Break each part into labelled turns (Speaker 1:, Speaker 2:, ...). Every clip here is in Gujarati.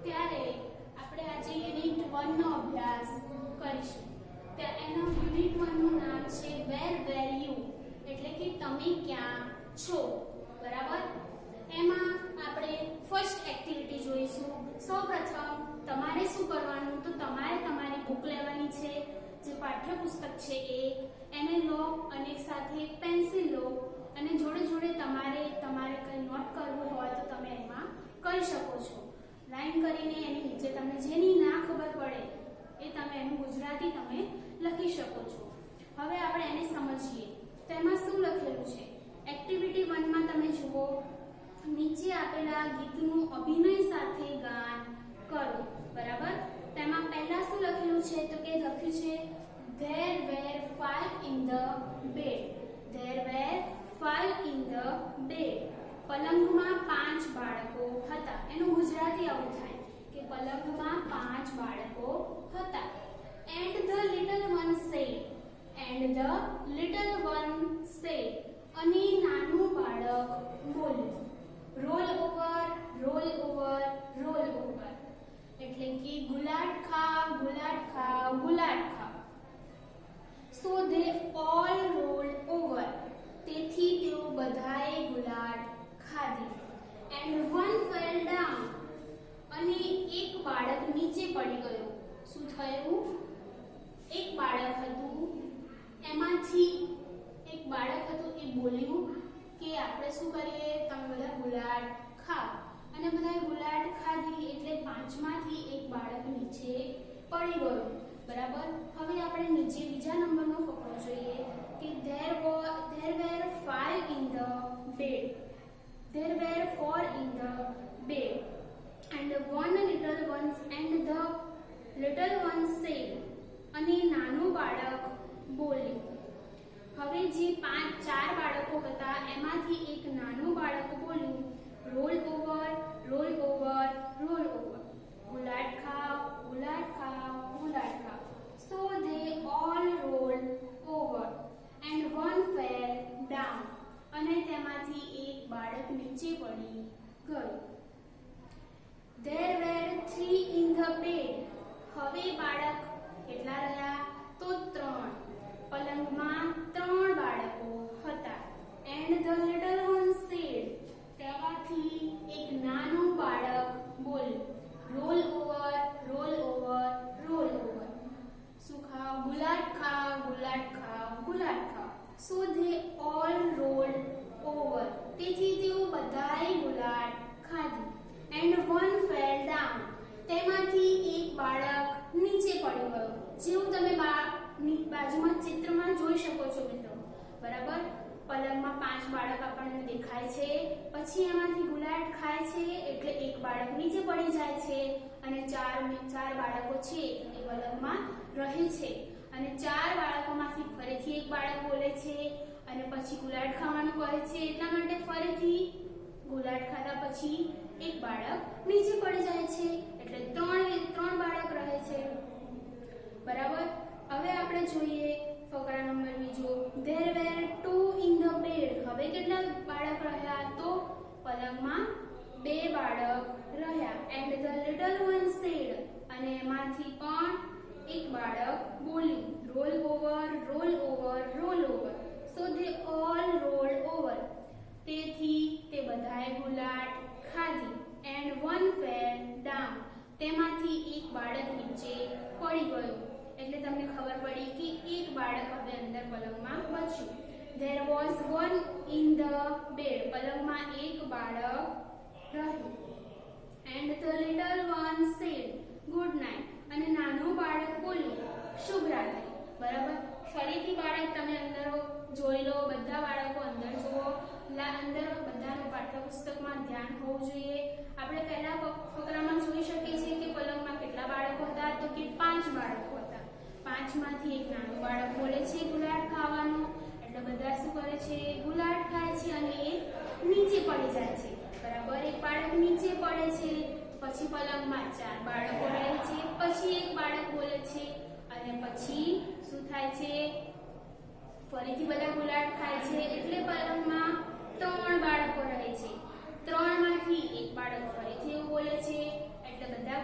Speaker 1: ત્યારે આપણે આજે યુનિટ 1 નો અભ્યાસ કરીશું. એનો યુનિટ 1 નું નામ છે વેર વેર યુ, એટલે કે તમે ક્યાં છો. બરાબર. એમાં આપણે ફર્સ્ટ એક્ટિવિટી જોઈશું. સૌપ્રથમ તમારે શું કરવાનું, તો તમારે તમારી બુક લેવાની છે, જે પાઠ્યપુસ્તક છે એને લો અને સાથે પેન્સિલ લો અને જોડે જોડે તમારે કંઈ નોટ કરવું હોય તો તમે એમાં કરી શકો છો. લાઈન કરીને એની નીચે તમને જેની ના ખબર પડે એ તમે એનું ગુજરાતી તમે લખી શકો છો. હવે આપણે એને સમજીએ. તેમાં શું લખેલું છે? એક્ટિવિટી 1 માં તમે જુઓ, નીચે આપેલા ગીતનું અભિનય સાથે ગાન કરો. બરાબર. તેમાં પહેલા શું લખેલું છે, તો કે લખ્યું છે there were 5 in the bed. there were 5 in the bed. પલંગમાં 5 બાળકો હતા. એનું ગુજરાતી આવું થાય કે પલંગમાં 5 બાળકો હતા. and the little one said. and the little one said. અને નાનું બાળક બોલ્યું. Roll over, roll over, roll over, એટલે કે ગુલાટ ખા, ગુલાટ ખા, ગુલાટ ખા. so they all rolled over. તેથી તેઓ બધાએ ગુલાટ ખાધી. and one fell down. અને એક બાળક નીચે પડી ગયો. શું થયું? એક બાળક હતું, એમાંથી એક બાળક હતું એ બોલ્યું કે આપણે શું કરીએ, તમે બધા ગુલાટ ખાઓ. અને બધાએ ગુલાટ ખાધી એટલે 5 માંથી એક બાળક નીચે પડી ગયો. બરાબર. હવે આપણે નીચે બીજા નંબરનો ફકરો જોઈએ કે there were 5 in the bed. there were 4 in the bed. and one little one said. અને નાનું બાળક બોલ્યું. હવે જે 4 બાળકો હતા એમાંથી એક નાનું બાળક બોલ્યું roll over, roll over, roll over, ગુલાટ ખાઓ, ગુલાટ ખાઓ, ગુલાટ ખાઓ. so they all rolled over and one fell down. અને તેમાંથી એક બાળક નીચે પડી ગયું. there were 3 in the bed. હવે બાળક કેટલા રહ્યા, તો 3. પલંગમાં 3 બાળકો હતા. and the little one said. તેમાંથી એક નાનું બાળક બોલ્યું roll over, roll over, roll over. શું ખાઓ? ગુલાટ ખાઓ, ગુલાટ ખાઓ, ગુલાટ ખાઓ. so they all rolled over. તેથી તેઓ બધાએ ગુલાટ ખાધી. and one fell down. તેમાંથી એક બાળક નીચે પડી ગયો. જેવું તમે બાજુમાં ચિત્રમાં જોઈ શકો છો મિત્રો. બરાબર. પલંગમાં 5 બાળક આપણને દેખાય છે, પછી એમાંથી ગુલાટ ખાય છે એટલે એક બાળક નીચે પડી જાય છે અને 4 બાળકો છે એ પલંગમાં રહે છે. અને 4 બાળકોમાંથી ફરીથી એક બાળક બોલે છે અને પછી ગુલાટ ખાવાનું કહે છે, એટલા માટે ફરીથી ગુલાટ ખાધા પછી એક બાળક નીચે પડી જાય છે એટલે 3 બાળક રહે છે. બરાબર. હવે આપણે જોઈએ ફકરા નંબર બીજો. there were 2 in the bed. હવે કેટલા બાળક રહ્યા, તો પલંગમાં 2 બાળક રહ્યા. and the little one said. અને એમાંથી પણ એક બાળક બોલ્યું roll over, roll over, roll over. so they all rolled over. તેથી તે બધાએ ગુલાટ ખાધી. and one fell down. તેમાંથી એક બાળક નીચે પડી ગયું. એટલે તમને ખબર પડી કે એક બાળક હવે અંદર પલંગમાં બચ્યું. there was one in the bed. પલંગમાં એક બાળક રહ્યું. and the little one said good night. અને નાનું બાળક બોલ્યું શુભ રાત્રિ. બરાબર. ફરીથી બાળક તમે અંદર જોઈ લો, બધા બાળકો અંદર જુઓ. અંદર બધાનું પાઠ્યપુસ્તકમાં ધ્યાન હોવું જોઈએ. આપણે પહેલા ફકરામાં જોઈ શકીએ છીએ કે પલંગમાં કેટલા બાળકો હતા, તો કે 5 બાળકો હતા. 5 માંથી એક નાનું બાળક બોલે છે ગુલાટ ખાવાનું, એટલે બધા શું કરે છે, ગુલાટ ખાય છે અને એક નીચે પડી જાય છે. બરાબર. એક બાળક નીચે પડે છે, પછી પલંગમાં 4 બાળકો રહે છે, પછી એક બાળક બોલે છે અને પછી શું થાય છે, ફરીથી બધા ગુલાટ ખાય છે એટલે પલંગમાં 3 બાળકો રહે છે. 3 માંથી એક બાળક ફરીથી એવું બોલે છે એટલે બધા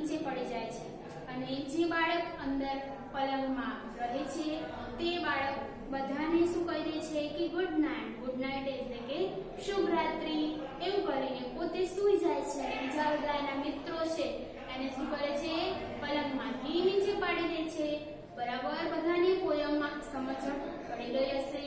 Speaker 1: નીચે પડી જાય છે અને જે બાળક અંદર પલંગમાં રહે છે તે બાળક બધાને શું કહી દે છે કે ગુડ નાઇટ એટલે કે શુભ રાત્રિ એવું કરીને પોતે સૂઈ જાય છે અને બીજા બધા એના મિત્રો છે એને શું કરે છે પલંગમાંથી નીચે પાડી દે છે બરાબર બધાને પોયમમાં સમજણ પડી ગઈ હશે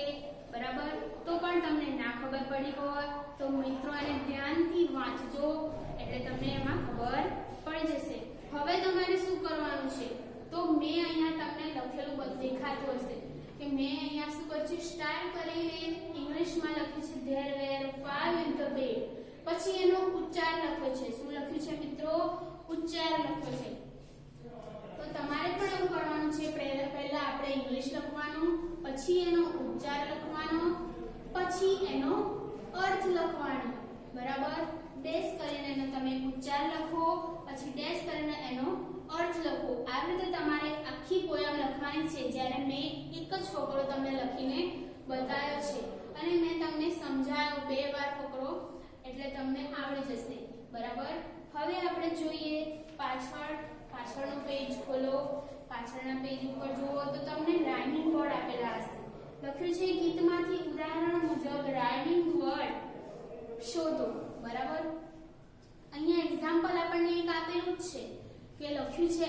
Speaker 1: બરાબર તો પણ તમને ના ખબર પડી હોય તો મિત્રો એને ધ્યાનથી વાંચજો એટલે તમને એમાં ખબર પડી જશે હવે તમારે શું કરવાનું છે તો મેં અહીંયા તમને લખેલું બધું દેખાતું હશે કે મેં અહીંયા શું કર્યું છે સ્ટાર્ટ કરીને ઇંગ્લિશમાં લખ્યું છે there were 5 in the bed પછી એનો ઉચ્ચાર લખ્યો છે શું લખ્યું છે મિત્રો ઉચ્ચાર લખ્યો છે તો તમારે પણ એવું કરવાનું છે પહેલા આપણે ઇંગ્લિશ લખવાનું પછી એનો ઉચ્ચાર લખવાનો પછી એનો અર્થ લખવાનો બરાબર ડેશ કરીને એનો તમે ઉચ્ચાર લખો પછી ડેશ કરીને એનો અર્થ લખો આ રીતે તમારે આખી પોયમ લખવાની છે જ્યારે મેં એક જ ફકરો તમને લખીને બતાવ્યો છે અને મેં તમને સમજાવ્યો 2 વાર ફકરો એટલે તમને આવડી જશે બરાબર હવે આપણે જોઈએ પાછળનો પેજ ખોલો પાછળના પેજ ઉપર જુઓ તો તમને રાઇમિંગ વર્ડ આપેલા હશે લખ્યું છે ગીતમાંથી ઉદાહરણ મુજબ રાઇમિંગ વર્ડ શોધો બરાબર અહીંયા એક્ઝામ્પલ આપણને એક આપેલું જ છે કે લખ્યું છે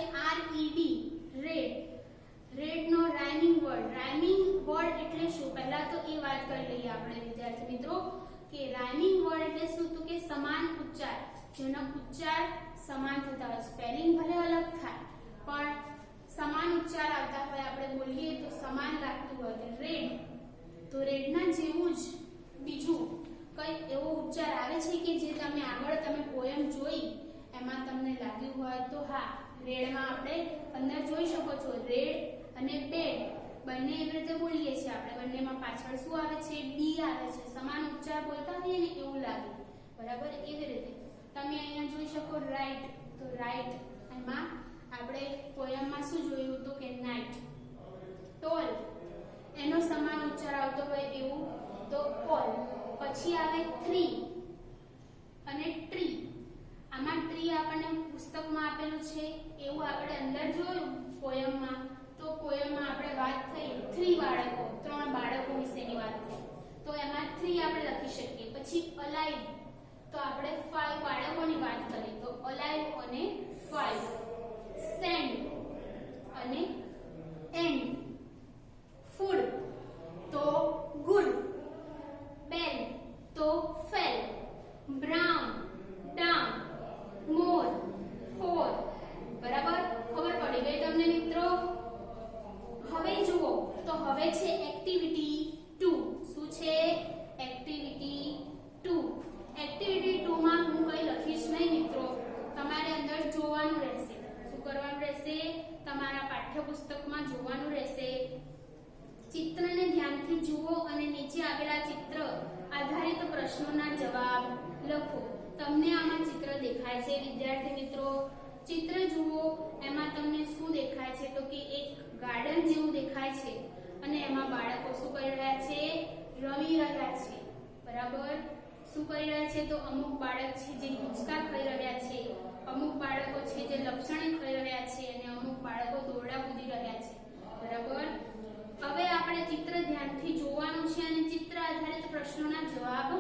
Speaker 1: રેડ નો રાઇમિંગ વર્ડ એટલે શું પહેલા તો એ વાત કરી લઈએ આપણે વિદ્યાર્થી મિત્રો કે રાઇમિંગ વર્ડ એટલે શું તો કે સમાન ઉચ્ચાર જેનો ઉચ્ચાર સમાન થતા હોય સ્પેલિંગ ભલે અલગ થાય પણ સમાન ઉચ્ચાર આવતા હોય આપણે બોલીએ તો સમાન લાગતું હોય કે રેડ તો રેડના જેવું જ બીજું કઈ એવો ઉચ્ચાર આવે છે કે જે તમે આગળ તમે પોયમ જોઈ એમાં તમને લાગ્યું હોય તો હા રેડમાં આપણે અંદર જોઈ શકો છો રેડ અને બેડ બંને એવી રીતે બોલીએ છીએ આપણે બંનેમાં પાછળ શું આવે છે ડી આવે છે સમાન ઉચ્ચાર બોલતા હોઈએ ને એવું લાગે બરાબર એવી રીતે તમે અહીંયા જોઈ શકો રાઈટ તો રાઈટ એમાં આપણે પોયમમાં શું જોયું તો કે નાઇટ ટોલ એનો સમાન ઉચ્ચાર આવતો હોય એવું તો ઓલ પછી આવે 3 અને ટ્રી આમાં ટ્રી આપણને પુસ્તકમાં આપેલું છે એવું આપણે અંદર જોયું પોયમમાં તો પોયમમાં આપણે વાત થઈ 3 બાળકો વિશેની વાત થઈ તો એમાં 3 આપણે લખી શકીએ પછી અલાઇવ તો આપણે 5 બાળકોની વાત કરી તો અલાઇવ અને 5 સેન્ડ અને એન્ડ ફૂડ તો ગુડ બેલ તો ફેલ બ્રાઉન ડાઉન મોર ફોર બરાબર ખબર પડી ગઈ તમને મિત્રો હવે જુઓ તો હવે છે એક્ટિવિટી 2 શું છે એક્ટિવિટી 2 માં હું કઈ લખીશ નહીં મિત્રો તમારે અંદર જોવાનું રહેશે શું કરવાનું રહેશે તમારા પાઠ્યપુસ્તકમાં જોવાનું રહેશે ચિત્રને ધ્યાનથી જુઓ અને નીચે આપેલા ચિત્ર આધારિત પ્રશ્નોના જવાબ લખો તમને આમાં ચિત્ર દેખાય છે વિદ્યાર્થી મિત્રો ચિત્ર જુઓ એમાં તમને શું દેખાય છે તો કે એક ગાર્ડન જેવું દેખાય છે અને એમાં બાળકો શું કરી રહ્યા છે રમી રહ્યા છે બરાબર શું કરી રહ્યા છે તો અમુક બાળક છે જે હિંચકા ખાઈ રહ્યા છે અમુક બાળકો છે જે લપસણી ખાઈ રહ્યા છે અને અમુક બાળકો દોરડા કૂદી રહ્યા છે બરાબર હવે આપણે ચિત્ર ધ્યાનથી જોવાનું છે અને ચિત્ર આધારિત પ્રશ્નોના જવાબ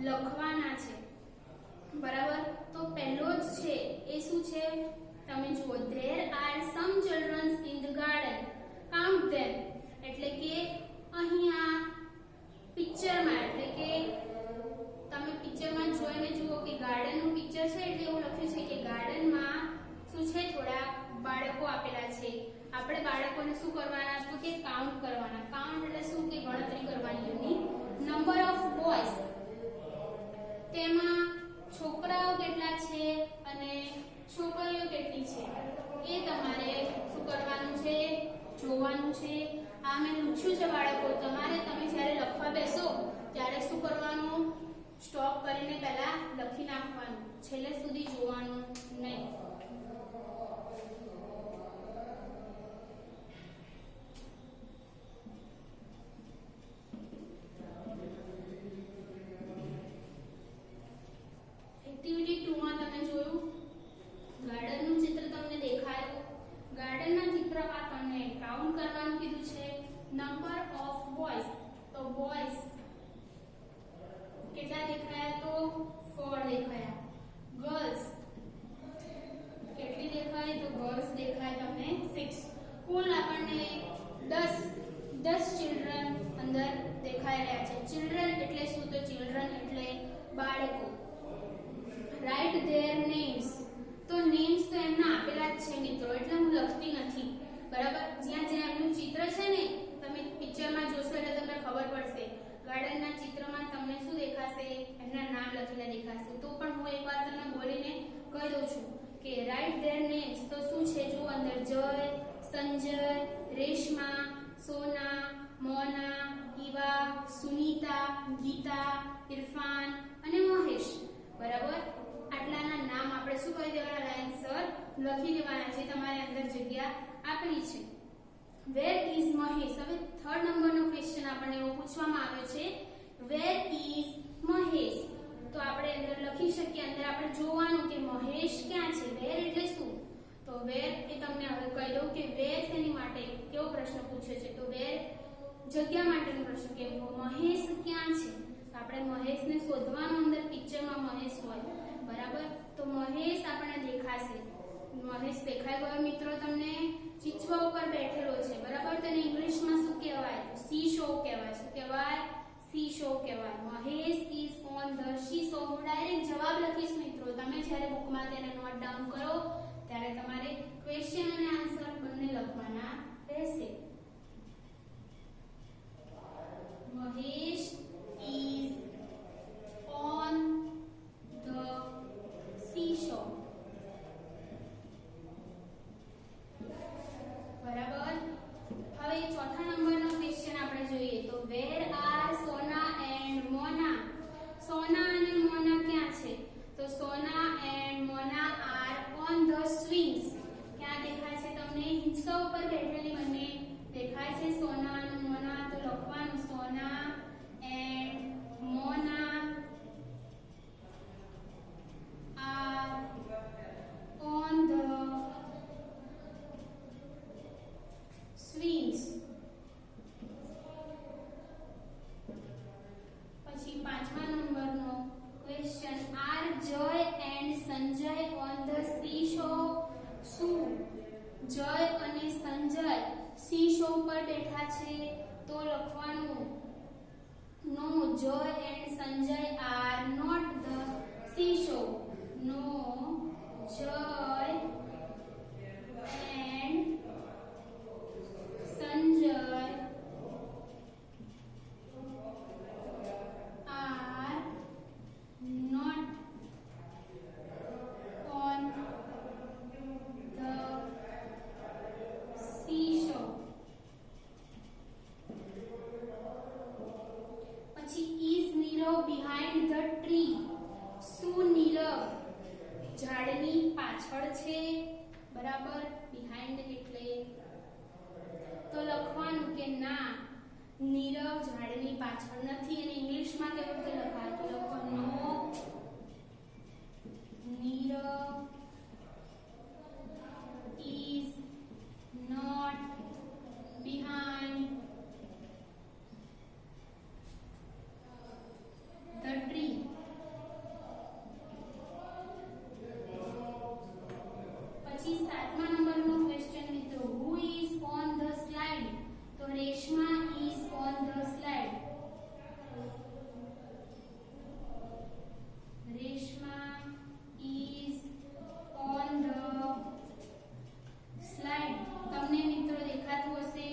Speaker 1: લખવાના છે બરાબર તો પહેલો જ છે એ શું છે તમે જુઓ there are some children in the garden count them એટલે કે અહીંયા પિક્ચરમાં એટલે કે તમે પિક્ચરમાં જોઈને જુઓ કે ગાર્ડનનું પિક્ચર છે એટલે એવું લખ્યું છે કે ગાર્ડનમાં શું છે થોડા બાળકો આપેલા છે આપણે બાળકોને શું કરવાના તો કે કાઉન્ટ કરવાના કાઉન્ટ એટલે શું કે ગણતરી કરવાની એની નંબર ઓફ બોયઝ તેમાં છોકરાઓ કેટલા છે અને છોકરીઓ કેટલી છે એ તમારે શું કરવાનું છે જોવાનું છે આ મેં લખ્યું છે બાળકો તમે જ્યારે લખવા બેસો ત્યારે શું કરવાનું સ્ટોપ કરીને પહેલા લખી નાખવાનું છેલ્લે સુધી જોવાનું નહીં એક્ટિવિટી 2 માં તમે જોયું ગાર્ડનનું ચિત્ર દેખાશે, એમના નામ લખેલા દેખાશે. તો પણ હું એકવાર તમને બોલીને કહી દઉં છું કે રાઇટ ધેર નેમ્સ. તો શું છે જો અંદર જય, સંજય, રેશમા, સોના, મોના, ઈવા, સુનીતા, ગીતા, ઇરફાન અને મહેશ. બરાબર, આટલાના નામ આપણે શું કરી દેવાના, લાઈનસર લખી દેવાના છે. તમારે અંદર જગ્યા આપેલી છે. Where is Mahesh. હવે થર્ડ નંબરનો ક્વેશ્ચન આપણને એવો પૂછવામાં આવ્યો છે, વેર ઇઝ મહેશ. તો આપણે અંદર લખી શકીએ, અંદર આપણે જોવાનું કે મહેશ ક્યાં છે. વેર એટલે શું? તો વેર એ તમને હવે કહી દઉં કે વેર શેની માટે, કેવો પ્રશ્ન પૂછ્યો છે. તો વેર જગ્યા માટેનો પ્રશ્ન કે મહેશ ક્યાં છે. તો આપણે મહેશને શોધવાનું, અંદર પિક્ચરમાં મહેશ હોય. બરાબર, તો મહેશ આપણને દેખાશે. મહેશ દેખાઈ ગયો મિત્રો તમને? ચીચવા ઉપર બેઠેલો છે. બરાબર, તેને ઇંગ્લિશમાં શું કહેવાય? સી શો કહેવાય. શું કહેવાય? સી શો કહેવાય. Mahesh is on the C show. હું ડાયરેક્ટ જવાબ લખીશ મિત્રો. તમે જ્યારે બુકમાં તેને નોટ ડાઉન કરો ત્યારે તમારે ક્વેશ્ચન અને આન્સર બંને લખવાના રહેશે. Mahesh is on the C show. બરાબર, હવે ચોથા નંબરનો ક્વેશ્ચન આપણે જોઈએ. તો વેર આર સોના એન્ડ મોના. સોના અને મોના ક્યાં છે? તો Sona and Mona are on the swings. ક્યાં દેખાય છે તમને? હિંચકા ઉપર બેઠેલી બંને દેખાય છે, સોના અને મોના. તો લખવાનું Sona and Mona are on the swings. પછી પાંચમા નંબરનો question, are Jay and Sanjay on the seashore. શું જય અને સંજય સી શો પર બેઠા છે? તો લખવાનું no, Jay and Sanjay are not the seashore. No, Jay and Sanjay are not on the seashore. પછી is Nirav behind the tree. શું નીરવ ઝાડની પાછળ છે? બરાબર, behind એટલે તો લખવાનું કે ના, નીરવ ઝાડની પાછળ નથી. અને ઇંગ્લિશમાં કેવી રીતે લખાય? તો લખો નો, Nirav is not behind the tree. પછી સાતમા નંબરનો ક્વેશ્ચન મિત્રો, who is on the slide. તો Reshma is on the slide. Reshma is on the slide. તમને મિત્રો દેખાતું હશે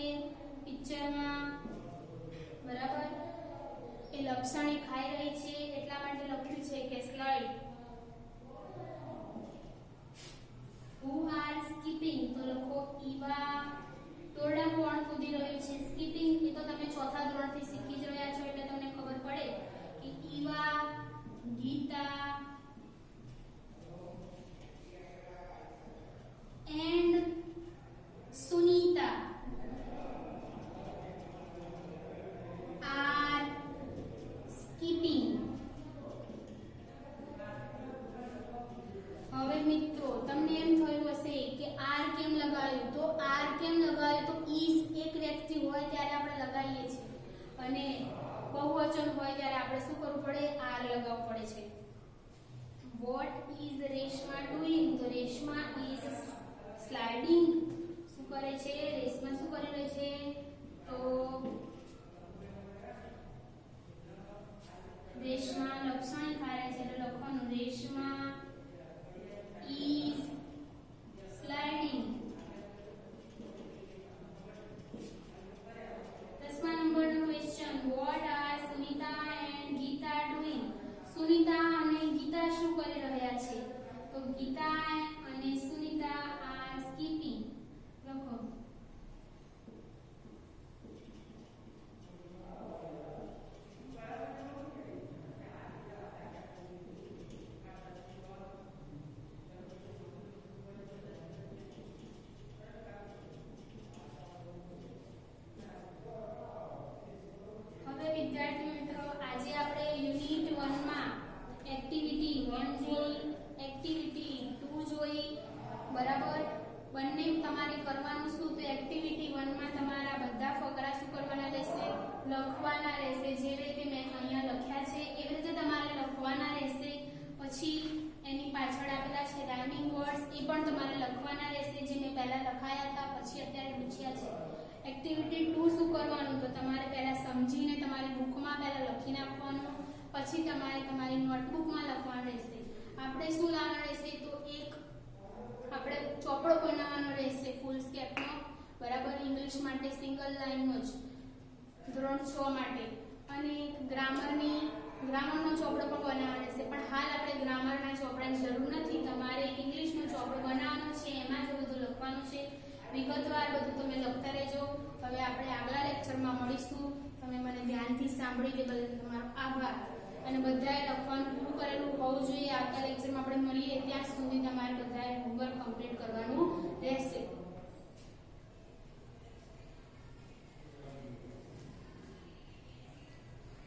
Speaker 1: પિક્ચરમાં. બરાબર, એ લપસણી ખાઈ રહી છે એટલા માટે લખ્યું છે કે સ્લાઇડ. who are skipping. તો લખો ઈવા. દોરડા કોણ કૂદી રહ્યું છે? સ્કીપિંગ. એ તો તમે ચોથા ધોરણથી શીખી જ રહ્યા છો એટલે તમને ખબર પડે કે Eva, Gita and Sunita are skipping. હવે મિત્રો તમને એમ થયું હશે કે આર કેમ લગાવ્યું? તો આર કેમ લગાવ્યું? તો ઇઝ એક વ્યક્તિ હોય ત્યારે આપણે લગાવીએ છીએ અને બહુવચન હોય ત્યારે આપણે શું કરવું પડે? આર લગાવવું પડે છે. What is Reshma doing. તો રેશમા ઇઝ સ્લાઇડિંગ. શું કરે છે? રેશમા શું કરી રહી છે? તો રેશમા લપસણી ખાય છે એટલે લખવાનું રેશમા is sliding. 10મા નંબરનો question, what are Sunita and Geeta doing. 1 માં તમારા બધા ફકરા શું કરવાના રહેશે? લખવાના રહેશે. જેવી રીતે મેં અહીંયા લખ્યા છે એવી રીતે તમારે લખવાના રહેશે. પછી એની પાછળ આપેલા છે રાઇમિંગ વર્ડ્સ, એ પણ તમારે લખવાના રહેશે, જે મેં પહેલા લખાયા હતા પછી અત્યારે પૂછ્યા છે. એક્ટિવિટી 2 શું કરવાનું? તો તમારે પહેલા સમજીને તમારી બુકમાં પહેલા લખી નાખવાનું, પછી તમારે તમારી નોટબુકમાં લખવાનું રહેશે. આપણે શું લાવવાનું રહેશે? તો એક આપણે ચોપડો બનાવવાનો રહેશે ફૂલ સ્કેપનો, બરાબર, ઇંગ્લિશ માટે સિંગલ લાઈનનો જ, ધોરણ 6 માટે. અને ગ્રામરનો ચોપડો પણ બનાવવાનો રહેશે. પણ હાલ આપણે ગ્રામરના ચોપડાની જરૂર નથી, તમારે ઇંગ્લિશનો ચોપડો બનાવવાનો છે, એમાં જ બધું લખવાનું છે. વિગતવાર બધું તમે લખતા રહેજો. હવે આપણે આગલા લેક્ચરમાં મળીશું. તમે મને ધ્યાનથી સાંભળી તે બદલ તમારો આભાર. અને બધાએ લખવાનું પૂરું કરેલું હોવું જોઈએ. આવતા લેક્ચરમાં આપણે મળીએ ત્યાં સુધી તમારે બધાએ હોમવર્ક કમ્પ્લીટ કરવાનું રહેશે.